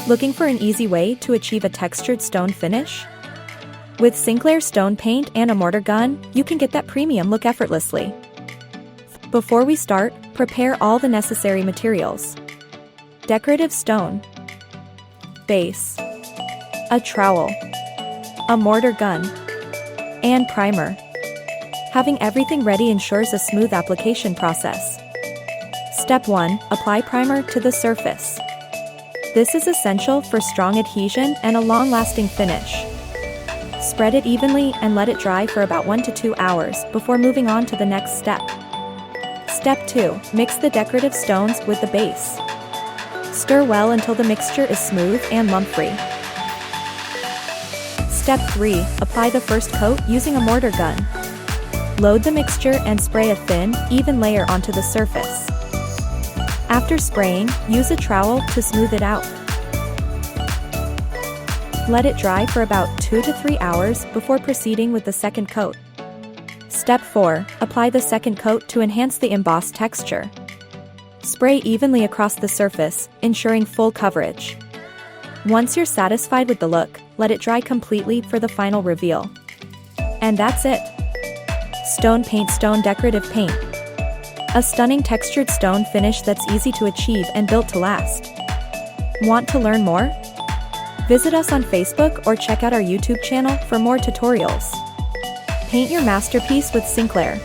Looking for an easy way to achieve a textured stone finish? With SINCLAIR stone paint and a mortar gun, you can get that premium look effortlessly. Before we start, prepare all the necessary materials. Decorative stone, base, a trowel, a mortar gun, and primer. Having everything ready ensures a smooth application process. Step 1. Apply primer to the surface. This is essential for strong adhesion and a long-lasting finish. Spread it evenly and let it dry for about 1 to 2 hours before moving on to the next step. Step 2. Mix the decorative stones with the base. Stir well until the mixture is smooth and lump-free. Step 3. Apply the first coat using a mortar gun. Load the mixture and spray a thin, even layer onto the surface. After spraying, use a trowel to smooth it out. Let it dry for about 2 to 3 hours before proceeding with the second coat. Step 4. Apply the second coat to enhance the embossed texture. Spray evenly across the surface, ensuring full coverage. Once you're satisfied with the look, let it dry completely for the final reveal. And that's it. PAINT Stone Decorative Paint. A stunning textured stone finish that's easy to achieve and built to last. Want to learn more? Visit us on Facebook or check out our YouTube channel for more tutorials. Paint your masterpiece with SINCLAIR.